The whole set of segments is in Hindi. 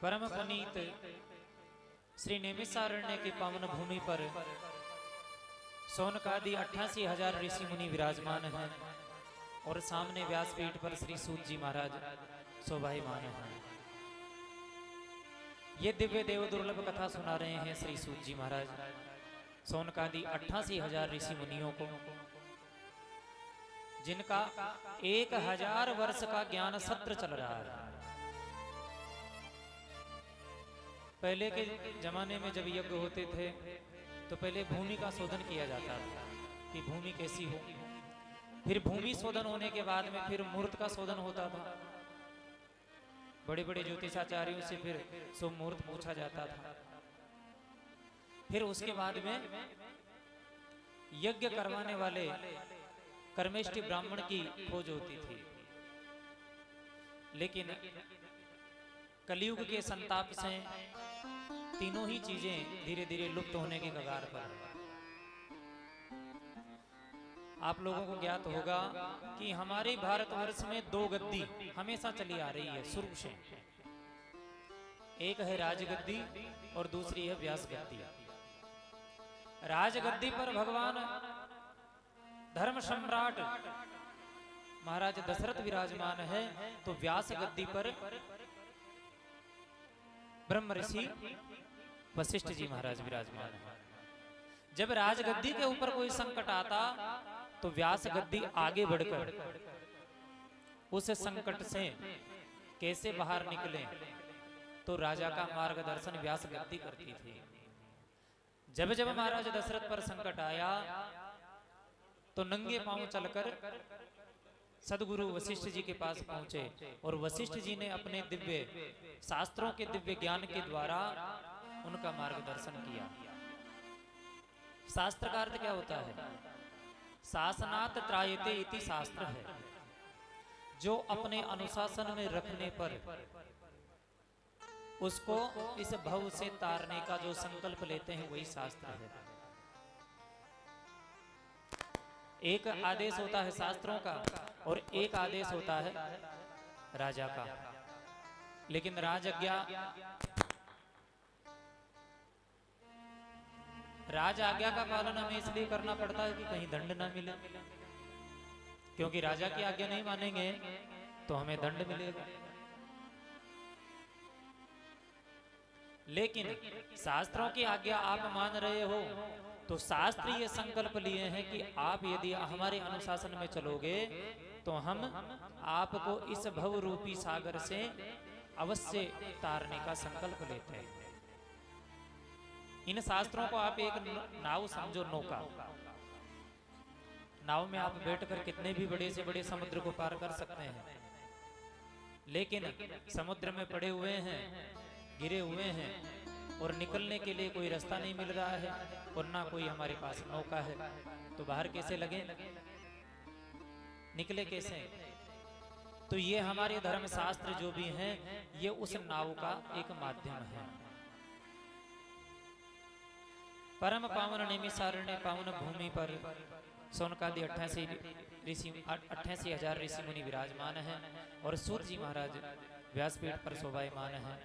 परम पुनीत श्री नैमिषारण्य की पावन भूमि पर सोनकादि 88,000 ऋषि मुनि विराजमान हैं और सामने व्यासपीठ पर श्री सूत जी महाराज शोभायमान हैं। ये दिव्य देव दुर्लभ कथा सुना रहे हैं श्री सूत जी महाराज सोनकादि 88,000 ऋषि मुनियों को, जिनका 1000 वर्ष का ज्ञान सत्र चल रहा है। पहले के जमाने में जब यज्ञ होते थे तो पहले भूमि का शोधन किया जाता था कि भूमि कैसी हो, फिर भूमि शोधन होने के बाद में फिर मूर्त का शोधन होता था। बड़े बड़े ज्योतिषाचार्यों से फिर सो मूर्त पूछा जाता था। फिर उसके बाद में यज्ञ करवाने वाले कर्मेष्टि ब्राह्मण की खोज होती थी, लेकिन कलयुग के संताप से तीनों ही चीजें धीरे धीरे लुप्त होने के कगार पर। आप लोगों को ज्ञात होगा कि हमारे भारतवर्ष में 2 गद्दी हमेशा चली आ रही है शुरू से। एक है राजगद्दी और दूसरी है व्यास गद्दी। राजगद्दी पर भगवान धर्म सम्राट महाराज दशरथ विराजमान है, तो व्यास गद्दी पर ब्रह्म ऋषि वशिष्ठ जी महाराज विराजमान है। जब राजगद्दी के ऊपर कोई संकट आता तो व्यास गद्दी आगे बढ़कर उस संकट से कैसे बाहर निकले, तो राजा का मार्गदर्शन व्यास गद्दी करती थी। जब जब महाराज दशरथ पर संकट आया तो नंगे पांव चलकर सदगुरु वशिष्ठ जी के पास पहुंचे और वशिष्ठ जी ने अपने दिव्य शास्त्रों के दिव्य ज्ञान के द्वारा उनका मार्गदर्शन किया। शास्त्र का अर्थ क्या होता है? शासनात् त्रायते इति शास्त्र है। जो अपने अनुशासन में रखने पर उसको इस भव से तारने का जो संकल्प लेते हैं वही शास्त्र है। एक आदेश होता है शास्त्रों का और एक आदेश होता है राजा का, लेकिन राज आज्ञा का पालन हमें इसलिए करना पड़ता है कि कहीं दंड ना मिले, क्योंकि राजा की आज्ञा नहीं मानेंगे तो हमें दंड मिलेगा। लेकिन शास्त्रों की आज्ञा आप मान रहे हो तो शास्त्र ये संकल्प लिए हैं कि आप यदि हमारे अनुशासन में चलोगे तो हम आपको इस भव रूपी सागर से अवश्य तारने का संकल्प लेते हैं। इन शास्त्रों को आप एक नाव समझो, नौका। नाव में आप बैठकर कितने भी बड़े से बड़े समुद्र को पार कर सकते हैं, लेकिन समुद्र में पड़े हुए हैं, गिरे हुए हैं और निकलने के लिए कोई रास्ता नहीं मिल रहा है और ना कोई हमारे पास नौका है, तो बाहर कैसे लगे, निकले कैसे? तो ये हमारे धर्म शास्त्र जो भी हैं ये उस नाव का एक माध्यम है। परम पावन नैमिषारण्य पावन भूमि पर सोनकादि 88,000 ऋषि मुनि विराजमान हैं और सूत जी महाराज व्यासपीठ पर शोभायमान हैं।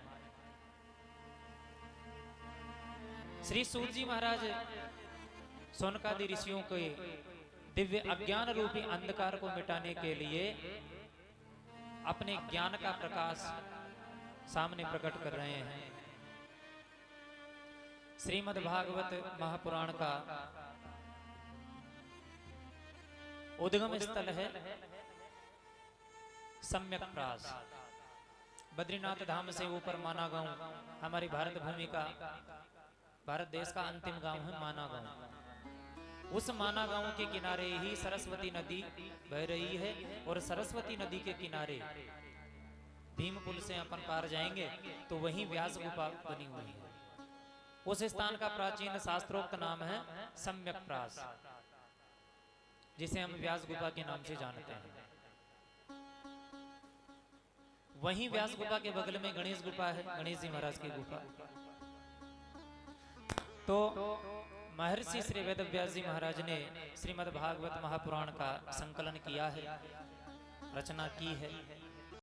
श्री सूत जी महाराज सोनकादि ऋषियों के दिव्य अज्ञान रूपी अंधकार को मिटाने के लिए अपने ज्ञान का प्रकाश सामने प्रकट कर रहे हैं। श्रीमद् भागवत महापुराण का उद्गम स्थल है सम्यक प्रास। बद्रीनाथ धाम से ऊपर माना गांव हमारी भारत भूमि का, भारत देश का अंतिम गांव है माना गांव। उस माना गांव के किनारे ही सरस्वती नदी बह रही है और सरस्वती नदी के किनारे भीम पुल से अपन पार जाएंगे तो वहीं व्यास गुफा बनी हुई है। उस स्थान का प्राचीन शास्त्रोक्त नाम है सम्यक प्रास, जिसे हम व्यास गुफा के नाम से जानते हैं। वहीं व्यास गुफा के बगल में गणेश गुफा है, गणेश जी महाराज की गुफा। तो महर्षि श्री वेद व्यास जी महाराज ने श्रीमद् भागवत महापुराण का संकलन किया है, रचना की है।